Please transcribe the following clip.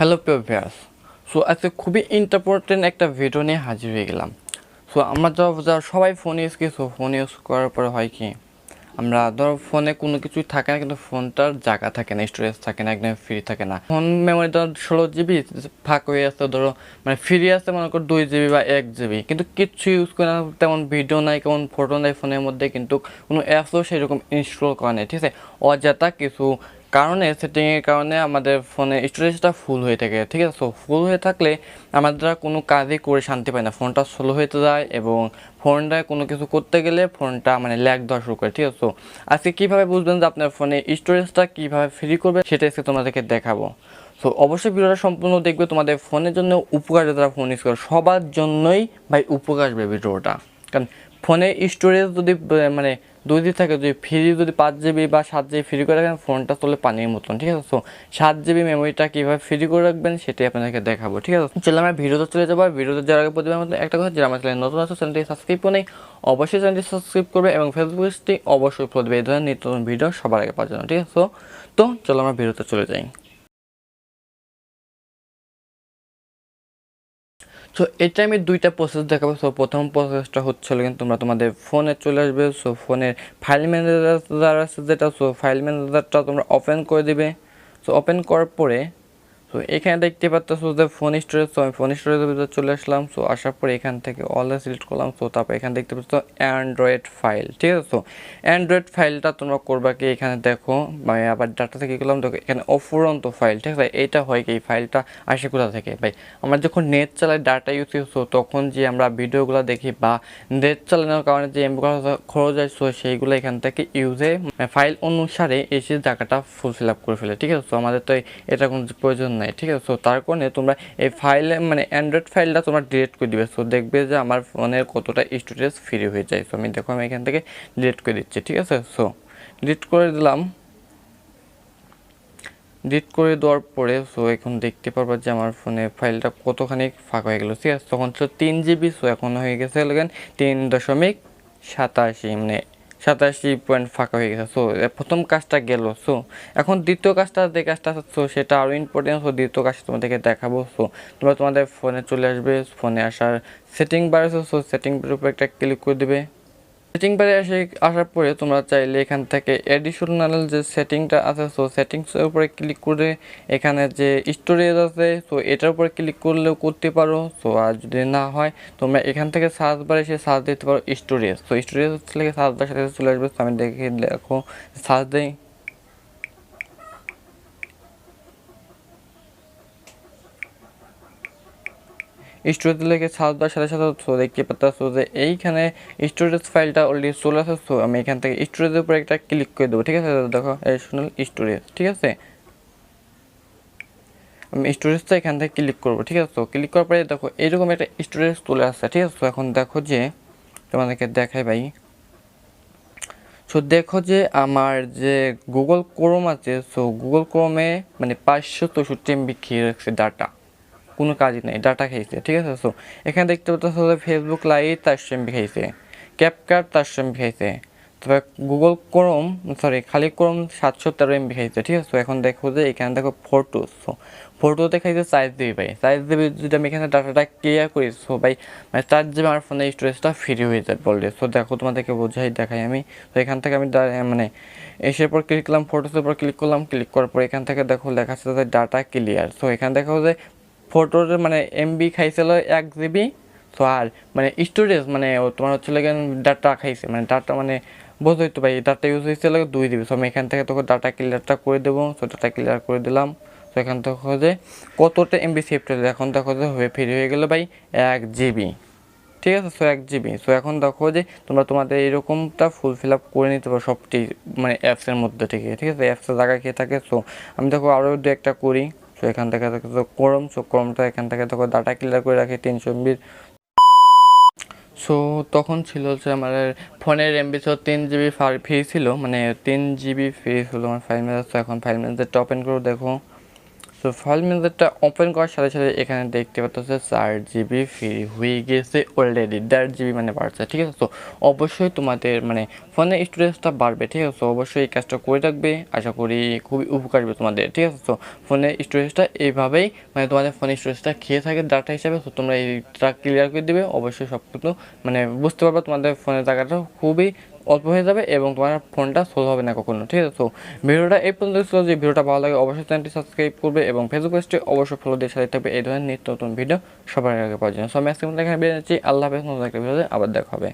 Hello viewers. So আজকে খুবই important একটা ভিডিও নিয়ে হাজির হয়ে গেলাম। সো আমরা যারা সবাই ফোন ইউজ করি, সো ফোন ইউজ করার পরে হয় কি, আমরা ধরো ফোনে কোনো কিছুই থাকে না, কিন্তু ফোনটার জায়গা থাকে না, স্টোরেজ থাকে না, একদম ফ্রি থাকে না। ফোন মেমোরি ধরো 16 GB ফাঁক হয়ে আছে, ধরো মানে ফ্রি আছে মনে করো 2 GB বা 1 GB, কিন্তু কিচ্ছু ইউজ করে না, তেমন ভিডিও নাই, কেমন ফটো নাই ফোনের মধ্যে, কিন্তু কোনো অ্যাপসও সেরকম ইনস্টল করা নেই। ঠিক আছে, অযথা কিছু কারণে, সেটিংয়ের কারণে আমাদের ফোনে স্টোরেজটা ফুল হয়ে থাকে। ঠিক আছে, সো ফুল হয়ে থাকলে আমাদের কোনো কাজই করে শান্তি পায় না, ফোনটা স্লো হয়ে যায় এবং ফোনটায় কোনো কিছু করতে গেলে ফোনটা মানে ল্যাগ দেওয়া শুরু করে। ঠিক আছে, সো আজকে কীভাবে বুঝবেন যে আপনার ফোনে স্টোরেজটা কীভাবে ফ্রি করবে সেটা আজকে তোমাদেরকে দেখাবো। সো অবশ্যই ভিডিওটা সম্পূর্ণ দেখবে, তোমাদের ফোনের জন্য উপকার, যারা ফোন ইউজ করে সবার জন্যই ভাই উপকার আসবে ভিডিওটা। কারণ ফোনে স্টোরেজ যদি মানে 2 GB থাকে, যদি ফ্রি যদি 5 GB বা 7 GB ফ্রি করে রাখেন, ফোনটা চলে পানির মতন। ঠিক আছে, সো 7 GB মেমোরিটা কীভাবে ফ্রি করে রাখবেন সেটাই আপনাদেরকে দেখাবো। ঠিক আছে, চলে আমরা ভিডিওতে চলে যাবো। ভিডিওতে যাওয়ার আগে প্রতিবার মতো একটা কথা, যারা আমার চ্যানেল নতুন আছে চ্যানেলটি সাবস্ক্রাইব করে নেই, অবশ্যই চ্যানেলটি সাবস্ক্রাইব করবে এবং ফেসবুক পেজটি অবশ্যই ফলো দেবে এই ধরনের নিত্য নতুন ভিডিও সবার আগে পাওয়ার জন্য। ঠিক আছে, তো চলো আমরা ভিডিওতে চলে যাই। সো এটা আমি দুইটা প্রসেস দেখাবো। সো প্রথম প্রসেসটা হচ্ছে কিন্তু তোমরা তোমাদের ফোনে চলে আসবে। সো ফোনের ফাইল ম্যানেজার আছে যেটা, সো ফাইল ম্যানেজারটা তোমরা ওপেন করে দিবে। সো ওপেন করার পরে সো এখানে দেখতে পাচ্ছ যে ফোন স্টোরেজ। সো আমি ফোন স্টোরেজের ভিতরে চলে আসলাম। সো আসার পরে এখান থেকে অল সিলেক্ট করলাম। সো তারপর এখানে দেখতে পাচ্ছ অ্যান্ড্রয়েড ফাইল। ঠিক আছে, সো অ্যান্ড্রয়েড ফাইলটা তোমরা করবা কি, এখানে দেখো আমি আবার ডাটা থেকে গেলাম, দেখো এখানে অফুরন্ত ফাইল। ঠিক আছে, এইটা হয় কি, এই ফাইলটা আসে কোথা থেকে ভাই, আমরা যখন নেট চালাই, ডাটা ইউজ করি, সো তখন যে আমরা ভিডিওগুলো দেখি বা নেট চালানোর কারণে যে এমবিগুলো খরচ যায়, সো সেইগুলো এখান থেকে ইউজে ফাইল অনুসারে এসে জায়গাটা ফিল আপ করে ফেলে। ঠিক আছে, সো আমাদের তো এটা কোনো প্রয়োজন নাই। ঠিক আছে, সো তার কারণে তোমরা এই ফাইলে মানে অ্যান্ড্রয়েড ফাইলটা তোমরা ডিলিট করে দিবে। সো দেখবে যে আমার ফোনের কতটা স্টোরেজ ফ্রি হয়ে যায়। সো আমি দেখো আমি এখান থেকে ডিলিট করে দিচ্ছি। ঠিক আছে, সো ডিলিট করে দিলাম। ডিলিট করে দেওয়ার পরে সো এখন দেখতে পারবো যে আমার ফোনে ফাইলটা কতখানি ফাঁকা হয়ে গেল। ঠিক আছে, তখন ছিল 3 GB, সো এখন হয়ে গেছে 3.87, মানে 87 ফাঁকা হয়ে গেছে। সো প্রথম কাজটা গেল। সো এখন দ্বিতীয় কাজটা যে কাজটা আছে, সো সেটা আরও ইম্পর্টেন্ট। সো দ্বিতীয় কাজটা তোমাদেরকে দেখাবো। সো তোমরা তোমাদের ফোনে চলে আসবে, ফোনে আসার সেটিং বার আছে, সো সেটিং বারের উপর একটা ক্লিক করে দেবে। সেটিং বারে আসার পরে তোমরা চাইলে এখান থেকে এডিশনাল যে সেটিংটা আছে, সো সেটিংসের উপরে ক্লিক করে এখানে যে স্টোরেজ আছে, সো এটার উপরে ক্লিক করলেও করতে পারো। সো আর যদি না হয় তোমরা এখান থেকে সার্চ বারে এসে সার্চ দিতে পারো স্টোরেজ। তো স্টোরেজ হচ্ছে সার্চ বারের সাথে চলে আসবে। আমি দেখো সার্চ দিই, স্টোরেজ লেগে সার্চ দেওয়ার সাথে সাথে সো দেখতে পাচ্ছ যে এইখানে স্টোরেজ ফাইলটা অলরেডি চলে আসে। সো আমি এখান থেকে স্টোরেজের উপরে একটা ক্লিক করে দেবো। ঠিক আছে, দেখো এডিশনাল স্টোরেজ। ঠিক আছে, আমি স্টোরেজটা এখান থেকে ক্লিক করবো। ঠিক আছে, তো ক্লিক করার পরে দেখো এইরকম একটা স্টোরেজ চলে আসছে। ঠিক আছে, তো এখন দেখো যে তোমাদেরকে দেখাই ভাই। সো দেখো যে আমার যে গুগল ক্রোম আছে, সো গুগল ক্রোমে মানে 564 MB খেয়ে রাখছে ডাটা, কোনো কাজই নেই, ডাটা খাইছে। ঠিক আছে, সো এখানে দেখতে পাচ্ছ ফেসবুক লাইভ 400 MB খাইছে, ক্যাপকাট 400 MB খাইছে, তবে গুগল ক্রোম খালি ক্রোম 713 MB খাইছে। ঠিক আছে, এখন দেখো যে এখানে দেখো ফটো, সো ফটো দেখাইছে 4 GB ভাই, 4 GB যদি আমি এখানে ডাটাটা ক্লিয়ার করি, সো ভাই মানে 4 GB আমার ফোনের স্টোরেজটা ফ্রি হয়ে যায় বললে। সো দেখো তোমাদেরকে দেখাই আমি। তো এখান থেকে আমি মানে এসে পর ক্লিক করলাম, ফটোসের উপর ক্লিক করলাম, ক্লিক করার পর এখান থেকে দেখো লেখা আছে যে ডাটা ক্লিয়ার। সো এখানে দেখো যে ফটোর মানে এমবি খাইছিল 1 GB। সো আর মানে স্টোরেজ মানে তোমার হচ্ছে লাগে ডাটা খাইছে, মানে ডাটা মানে বোঝোই তো ভাই, ডাটা ইউজ হয়েছিল 2 GB। সো আমি এখান থেকে তোকে ডাটা ক্লিয়ারটা করে দেবো। সো ডাটা ক্লিয়ার করে দিলাম। তো এখান থেকে যে কতটা এমবি সেভ হয়ে এখন দেখো যে ফ্রি হয়ে গেলো ভাই 1 GB। ঠিক আছে, সো 1 GB। সো এখন দেখো যে তোমরা তোমাদের এরকমটা ফিল আপ করে নিতে পারো সবটি মানে অ্যাপসের মধ্যে থেকে। ঠিক আছে, অ্যাপসের জায়গায় খেয়ে থাকে। সো আমি দেখো আরও দু একটা করি। সো এখান থেকে দেখো ক্রোম, সো ক্রোমটা এখান থেকে দেখো ডাটা ক্লিয়ার করে রাখি 300 MB। সো তখন ছিল যে আমার ফোনের এমবি ছিল 3 GB ফ্রি ছিল, মানে 3 GB ফ্রি ছিল আমার ফাইল ম্যানেজার। তো এখন ফাইল ম্যানেজারটা ওপেন করে দেখো সো ফাইল ম্যানেজারটা ওপেন করার সাথে সাথে এখানে দেখতে পাচ্ছ 4 GB ফ্রি হয়ে গেছে অলরেডি, 1.5 GB মানে বাড়ছে, ঠিক আছে। তো অবশ্যই তোমাদের মানে ফোনের স্টোরেজটা বাড়বে, ঠিক আছে। তো অবশ্যই এই কাজটা করে রাখবে, আশা করি খুবই উপকার হবে তোমাদের, ঠিক আছে। তো ফোনের স্টোরেজটা এইভাবেই মানে তোমাদের ফোনের স্টোরেজটা খেয়ে থাকে ডাটা হিসাবে, তো তোমরা এইটা ক্লিয়ার করে দেবে, অবশ্যই সব কিছু মানে বুঝতে পারবে তোমাদের ফোনের টাকাটা খুবই অল্প হয়ে যাবে এবং তোমার ফোনটা স্লো হবে না কখনো, ঠিক আছে। তো ভিডিওটা এই পর্যন্ত ছিল, যে ভিডিওটা ভালো লাগে অবশ্যই চ্যানেলটি সাবস্ক্রাইব করবে এবং ফেসবুক পেজটি অবশ্যই ফলো দিয়ে সাথে থাকবে এই ধরনের নিত্য নতুন ভিডিও সবার আগে পাওয়ার জন্য। সো আমি আজকে এখানে বেরিয়ে যাচ্ছি, আল্লাহ হাফেজ, নতুন একটা ভিডিওতে আবার দেখা হবে।